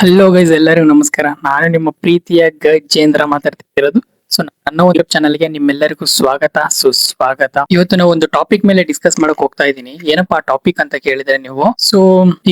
Hello guys, ಎಲ್ಲರಿಗೂ ನಮಸ್ಕಾರ. ನಾನು ನಿಮ್ಮ ಪ್ರೀತಿಯ ಗಜೇಂದ್ರ ಮಾತಾಡ್ತಿರೋದು. ಸೊ ನನ್ನ ಒಂದು ಚಾನಲ್ಗೆ ನಿಮ್ಮೆಲ್ಲರಿಗೂ ಸ್ವಾಗತ ಸುಸ್ವಾಗತ. ಇವತ್ತು ನಾವು ಒಂದು ಟಾಪಿಕ್ ಮೇಲೆ ಡಿಸ್ಕಸ್ ಮಾಡಕ್ ಹೋಗ್ತಾ ಇದ್ದೀನಿ. ಏನಪ್ಪಾ ಟಾಪಿಕ್ ಅಂತ ಕೇಳಿದ್ರೆ ನೀವು, ಸೊ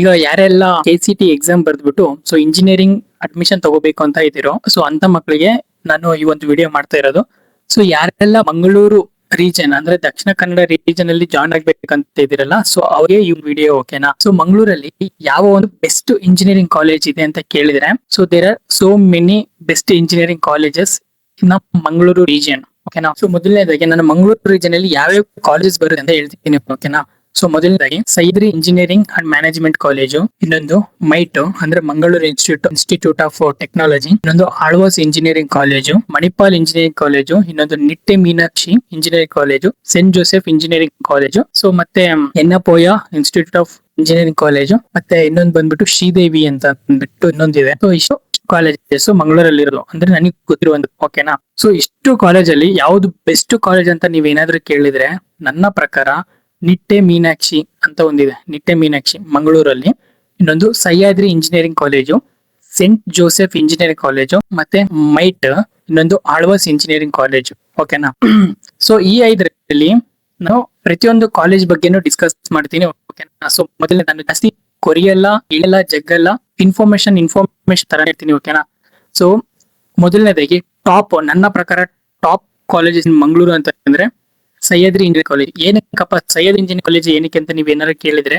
ಈಗ ಯಾರೆಲ್ಲ KCT ಎಕ್ಸಾಮ್ ಬರ್ದ್ಬಿಟ್ಟು ಸೊ ಇಂಜಿನಿಯರಿಂಗ್ ಅಡ್ಮಿಷನ್ ತಗೋಬೇಕು ಅಂತ ಇದ್ದೀರೋ, ಸೊ ಅಂತ ಮಕ್ಕಳಿಗೆ ನಾನು ಈ ಒಂದು ವಿಡಿಯೋ ಮಾಡ್ತಾ ಇರೋದು. ಸೊ ಯಾರೆಲ್ಲ ಮಂಗಳೂರು ರೀಜನ್ ಅಂದ್ರೆ ದಕ್ಷಿಣ ಕನ್ನಡ ರೀಜನ್ ಅಲ್ಲಿ ಜಾಯ್ನ್ ಆಗ್ಬೇಕಂತ ಇದಿರಲ್ಲ, ಸೊ ಅವ್ರಿಗೆ ಈ ವಿಡಿಯೋ ಓಕೆನಾ. ಸೊ ಮಂಗಳೂರಲ್ಲಿ ಯಾವ ಒಂದು ಬೆಸ್ಟ್ ಇಂಜಿನಿಯರಿಂಗ್ ಕಾಲೇಜ್ ಇದೆ ಅಂತ ಕೇಳಿದ್ರೆ, so there are so many best engineering colleges in Mangaluru region ಓಕೆನಾ. ಸೊ ಮೊದಲನೇದಾಗಿ ನಾನು ಮಂಗಳೂರು ರೀಜನ್ ಅಲ್ಲಿ ಯಾವ್ಯಾವ ಕಾಲೇಜಸ್ ಬರುತ್ತೆ ಅಂತ ಹೇಳ್ತೀನಿ ಓಕೆನಾ. ಸೊ ಮೊದಲನೇದಾಗಿ Sahyadri engineering and management college, ಇನ್ನೊಂದು ಮೈಟ್ ಅಂದ್ರೆ ಮಂಗಳೂರು ಇನ್ಸ್ಟಿಟ್ಯೂಟ್ ಆಫ್ ಟೆಕ್ನಾಲಜಿ, ಇನ್ನೊಂದು Alva's engineering college, Manipal engineering college, ಇನ್ನೊಂದು Nitte Meenakshi engineering college, saint Joseph engineering college, so ಮತ್ತೆ Yenepoya institute of engineering college, ಮತ್ತೆ ಇನ್ನೊಂದು ಬಂದ್ಬಿಟ್ಟು ಶ್ರೀದೇವಿ ಅಂತ ಅಂದ್ಬಿಟ್ಟು ಇನ್ನೊಂದಿದೆ. ಸೊ ಇಷ್ಟು ಕಾಲೇಜಸ್ ಮಂಗಳೂರಲ್ಲಿ ಇರೋದು ಅಂದ್ರೆ ನನಗೆ ಗೊತ್ತಿರುವಂತ ಓಕೆನಾ. ಸೊ ಇಷ್ಟು ಕಾಲೇಜಲ್ಲಿ ಯಾವ್ದು ಬೆಸ್ಟ್ ಕಾಲೇಜ್ ಅಂತ ನೀವೇನಾದ್ರೂ ಕೇಳಿದ್ರೆ, ನನ್ನ ಪ್ರಕಾರ ನಿಟ್ಟೆ ಮೀನಾಕ್ಷಿ ಅಂತ ಒಂದಿದೆ, ನಿಟ್ಟೆ ಮೀನಾಕ್ಷಿ ಮಂಗಳೂರಲ್ಲಿ, ಇನ್ನೊಂದು Sahyadri engineering college, saint Joseph engineering college, ಮತ್ತೆ ಮೈಟ್, ಇನ್ನೊಂದು ಆಳ್ವಾಸ್ ಇಂಜಿನಿಯರಿಂಗ್ ಕಾಲೇಜು ಓಕೆನಾ. ಸೊ ಈ 5ರಲ್ಲಿ ನಾನು ಪ್ರತಿಯೊಂದು ಕಾಲೇಜ್ ಬಗ್ಗೆನೂ ಡಿಸ್ಕಸ್ ಮಾಡ್ತೀನಿ ಓಕೆನಾ. ಸೊ ಮೊದಲನೇ ನಾನು ಜಾಸ್ತಿ ಕೊರಿಯಲ್ಲ ಇಳೆಲ್ಲ ಜಗ್ಗಲ್ಲ ಇನ್ಫಾರ್ಮೇಶನ್ ತರ ಇರ್ತೀನಿ ಓಕೆನಾ. ಸೊ ಮೊದಲನೇದಾಗಿ ಟಾಪ್, ನನ್ನ ಪ್ರಕಾರ ಟಾಪ್ ಕಾಲೇಜಸ್ ಮಂಗಳೂರು ಅಂತ ಅಂದ್ರೆ ಸಹ್ಯಾದ್ರಿ ಇಂಜಿನಿಯರಿಂಗ್ ಕಾಲೇಜ್. ಏನಕ್ಕಪ್ಪ ಸಹ್ಯಾದ್ರಿ ಇಂಜಿನಿಯರಿಂಗ್ ಕಾಲೇಜ್ ಏನಕ್ಕೆ ಅಂತ ನೀವ್ ಏನಾರು ಕೇಳಿದ್ರೆ,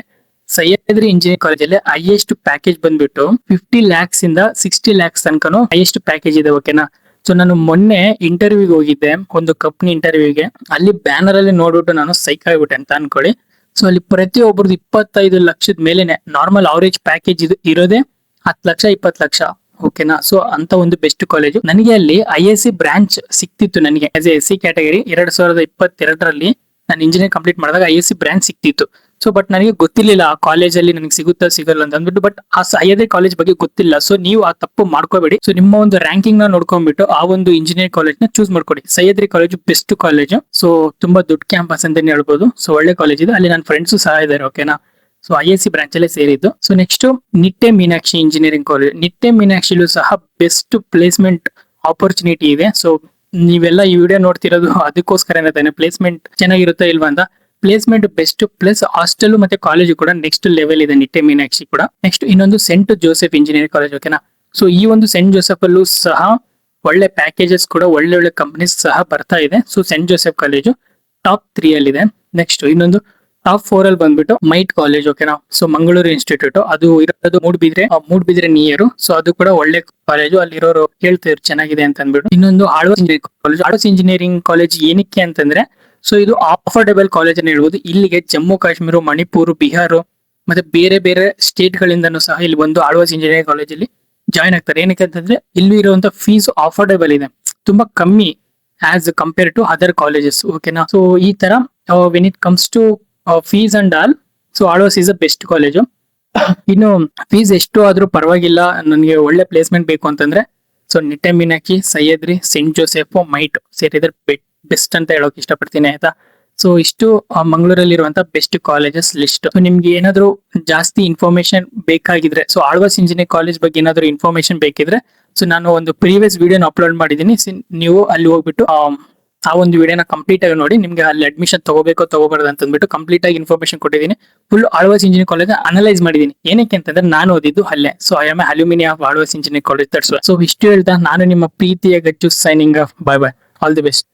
ಸಹ್ಯಾದ್ರಿ ಇಂಜಿನಿಯರಿಂಗ್ ಕಾಲೇಜಲ್ಲಿ ಹೈಯೆಸ್ಟ್ ಪ್ಯಾಕೇಜ್ ಬಂದ್ಬಿಟ್ಟು 50 lakhs ಇಂದ 60 lakhs ತನಕನು ಹೈಯೆಸ್ಟ್ ಪ್ಯಾಕೇಜ್ ಇದೆ ಓಕೆನಾ. ಸೊ ನಾನು ಮೊನ್ನೆ ಇಂಟರ್ವ್ಯೂಗೆ ಹೋಗಿದ್ದೆ, ಒಂದು ಕಂಪ್ನಿ ಇಂಟರ್ವ್ಯೂಗೆ. ಅಲ್ಲಿ ಬ್ಯಾನರ್ ಅಲ್ಲಿ ನೋಡ್ಬಿಟ್ಟು ನಾನು ಸೈಕ್ ಆಗ್ಬಿಟ್ಟೆ ಅಂತ ಅನ್ಕೊಳ್ಳಿ. ಸೊ ಅಲ್ಲಿ ಪ್ರತಿಯೊಬ್ಬರದ್ದು 25 ಲಕ್ಷದ ಮೇಲೆನೆ ನಾರ್ಮಲ್ ಅವರೇಜ್ ಪ್ಯಾಕೇಜ್ ಇರೋದೇ 10 ಲಕ್ಷ 20 ಲಕ್ಷ ಓಕೆನಾ. ಸೊ ಅಂತ ಒಂದು ಬೆಸ್ಟ್ ಕಾಲೇಜು. ನನಗೆ ಅಲ್ಲಿ ISC ಬ್ರಾಂಚ್ ಸಿಕ್ತಿತ್ತು ನನಗೆ ಆಸ್ ಎ SC ಕ್ಯಾಟಗರಿ 2022ರಲ್ಲಿ ನಾನು ಇಂಜಿನಿಯರ್ ಕಂಪ್ಲೀಟ್ ಮಾಡಿದಾಗ ISC ಬ್ರಾಂಚ್ ಸಿಕ್ತಿತ್ತು. ಸೊ ಬಟ್ ನನಗೆ ಗೊತ್ತಿರ್ಲಿಲ್ಲ ಆ ಕಾಲೇಜಲ್ಲಿ ನನಗೆ ಸಿಗುತ್ತಾ ಸಿಗಲ್ಲ ಅಂತ ಅಂದ್ಬಿಟ್ಟು, ಬಟ್ ಆ ಸಹ್ಯಾದ್ರಿ ಕಾಲೇಜ್ ಬಗ್ಗೆ ಗೊತ್ತಿಲ್ಲ. ಸೊ ನೀವು ಆ ತಪ್ಪು ಮಾಡ್ಕೋಬೇಡಿ. ಸೊ ನಿಮ್ಮ ಒಂದು ರ್ಯಾಂಕಿಂಗ್ ನ ನೋಡ್ಕೊಂಡ್ಬಿಟ್ಟು ಆ ಒಂದು ಇಂಜಿನಿಯರಿಂಗ್ ಕಾಲೇಜ್ ನ ಚೂಸ್ ಮಾಡ್ಕೊಡಿ. Sahyadri college best college. So ತುಂಬಾ ದೊಡ್ಡ ಕ್ಯಾಂಪಸ್ ಅಂತಾನೆ ಹೇಳ್ಬೋದು. ಸೊ ಒಳ್ಳೆ ಕಾಲೇಜ್ ಇದೆ, ಅಲ್ಲಿ ನನ್ನ ಫ್ರೆಂಡ್ಸ್ ಸಹ ಇದ್ದಾರೆ ಓಕೆನಾ. ಸೊ ISC ಬ್ರಾಂಚ್ ಅಲ್ಲೇ ಸೇರಿದ್ದು. So next Nitte Meenakshi engineering college. ನಿಟ್ಟೆ ಮೀನಾಕ್ಷಿಲೂ ಸಹ ಬೆಸ್ಟ್ ಪ್ಲೇಸ್ಮೆಂಟ್ ಆಪರ್ಚುನಿಟಿ ಇದೆ. ಸೊ ನೀವೆಲ್ಲ ಈ ವಿಡಿಯೋ ನೋಡ್ತಿರೋದು ಅದಕ್ಕೋಸ್ಕರ ತಾನೆ, ಪ್ಲೇಸ್ಮೆಂಟ್ ಚೆನ್ನಾಗಿರುತ್ತಾ ಇಲ್ವಾ ಅಂತ. ಪ್ಲೇಸ್ಮೆಂಟ್ ಬೆಸ್ಟ್ ಪ್ಲಸ್ ಹಾಸ್ಟೆಲ್ ಮತ್ತೆ ಕಾಲೇಜು ಕೂಡ ನೆಕ್ಸ್ಟ್ ಲೆವೆಲ್ ಇದೆ ನಿಟ್ಟೆ ಮೀನಾಕ್ಷಿ ಕೂಡ. ನೆಕ್ಸ್ಟ್ ಇನ್ನೊಂದು ಸೆಂಟ್ ಜೋಸೆಫ್ ಇಂಜಿನಿಯರಿಂಗ್ ಕಾಲೇಜ್ ಓಕೆನಾ. ಸೊ ಈ ಒಂದು ಸೆಂಟ್ ಜೋಸೆಫ್ ಅಲ್ಲೂ ಸಹ ಒಳ್ಳೆ ಪ್ಯಾಕೇಜಸ್ ಕೂಡ ಒಳ್ಳೆ ಕಂಪನೀಸ್ ಸಹ ಬರ್ತಾ ಇದೆ. So saint Joseph college top 3 ಅಲ್ಲಿ ಇದೆ. ನೆಕ್ಸ್ಟ್ ಇನ್ನೊಂದು ಟಾಪ್ 4 ಅಲ್ಲಿ ಬಂದ್ಬಿಟ್ಟು ಮೈಟ್ ಕಾಲೇಜ್ ಓಕೆನಾ. ಸೊ ಮಂಗಳೂರು ಇನ್ಸ್ಟಿಟ್ಯೂಟ್, ಅದು ಇರೋದು ಮೂಡ್ಬಿದ್ರೆ ನಿಯರ್. ಸೊ ಅದು ಕೂಡ ಒಳ್ಳೆ ಕಾಲೇಜು. ಅಲ್ಲಿರೋರು ಹೇಳ್ತಿದ್ರು ಚೆನ್ನಾಗಿದೆ ಅಂತ ಅಂದ್ಬಿಟ್ಟು. ಇನ್ನೊಂದು Alva's engineering college. Alvas engineering college ಏನಕ್ಕೆ ಅಂತಂದ್ರೆ, ಸೊ ಇದು ಅಫೋರ್ಡೆಬಲ್ ಕಾಲೇಜ್ ಅಂತ ಹೇಳ್ಬೋದು. ಇಲ್ಲಿಗೆ ಜಮ್ಮು ಕಾಶ್ಮೀರ, ಮಣಿಪುರ, ಬಿಹಾರ ಮತ್ತೆ ಬೇರೆ ಬೇರೆ ಸ್ಟೇಟ್ ಗಳಿಂದನೂ ಸಹ ಇಲ್ಲಿ ಒಂದು ಆಳ್ವಾಸ್ ಇಂಜಿನಿಯರಿಂಗ್ ಕಾಲೇಜ್ ಅಲ್ಲಿ ಜಾಯ್ನ್ ಆಗ್ತಾರೆ. ಏನಕ್ಕೆ ಅಂತಂದ್ರೆ ಇಲ್ಲಿ ಇರುವಂತ ಫೀಸ್ ಅಫೋರ್ಡೆಬಲ್ ಇದೆ, ತುಂಬಾ ಕಮ್ಮಿ as compare to other colleges ಓಕೆನಾ. ಸೊ ಈ ತರ when it comes to fees and all, so Alva's is a best college. ಇನ್ನು ಫೀಸ್ ಎಷ್ಟು ಆದ್ರೂ ಪರವಾಗಿಲ್ಲ, ನನಗೆ ಒಳ್ಳೆ ಪ್ಲೇಸ್ಮೆಂಟ್ ಬೇಕು ಅಂತಂದ್ರೆ so Nitte Meenakshi, Sahyadri, saint Joseph, MITE ಸೇರಿದ್ರೆ ಬೆಸ್ಟ್ ಅಂತ ಹೇಳೋಕ್ ಇಷ್ಟಪಡ್ತೀನಿ ಆಯ್ತಾ. ಸೊ ಇಷ್ಟು ಮಂಗಳೂರಲ್ಲಿರುವಂತ ಬೆಸ್ಟ್ ಕಾಲೇಜಸ್ ಲಿಸ್ಟ್. ಸೊ ನಿಮ್ಗೆ ಏನಾದ್ರು ಜಾಸ್ತಿ ಇನ್ಫಾರ್ಮೇಶನ್ ಬೇಕಾಗಿದ್ರೆ, ಸೊ ಆಳ್ವಾಸ್ ಇಂಜಿನಿಯರಿಂಗ್ ಕಾಲೇಜ್ ಬಗ್ಗೆ ಏನಾದ್ರು ಇನ್ಫಾರ್ಮೇಶನ್ ಬೇಕಿದ್ರೆ, ಸೊ ನಾನು ಒಂದು ಪ್ರೀವಿಯಸ್ ವಿಡಿಯೋನ ಅಪ್ಲೋಡ್ ಮಾಡಿದೀನಿ. ನೀವು ಅಲ್ಲಿ ಹೋಗ್ಬಿಟ್ಟು ಆ ಒಂದು ವಿಡಿಯೋನ ಕಂಪ್ಲೀಟ್ ಆಗಿ ನೋಡಿ. ನಿಮ್ಗೆ ಅಲ್ಲಿ ಅಡ್ಮಿಷನ್ ತಗೋಬೇಕೋ ತಗೋಬಾರ್ದು ಅಂತ ಅಂದ್ಬಿಟ್ಟು ಕಂಪ್ಲೀಟ್ ಆಗಿ ಇನ್ಫಾರ್ಮೇಶನ್ ಕೊಟ್ಟಿದ್ದೀನಿ. Full Alva's engineering college analyse ಮಾಡಿದೀನಿ. ಏನಕ್ಕೆ ಅಂತಂದ್ರೆ ನಾನು ಓದಿದ್ದು ಅಲ್ಲೇ. So I am alumni of Alva's engineering college. That's why. So ಇಷ್ಟು ಹೇಳ್ತಾ ನಾನು ನಿಮ್ಮ ಪ್ರೀತಿಯ Gacchu signing off. Bye bye, all the best.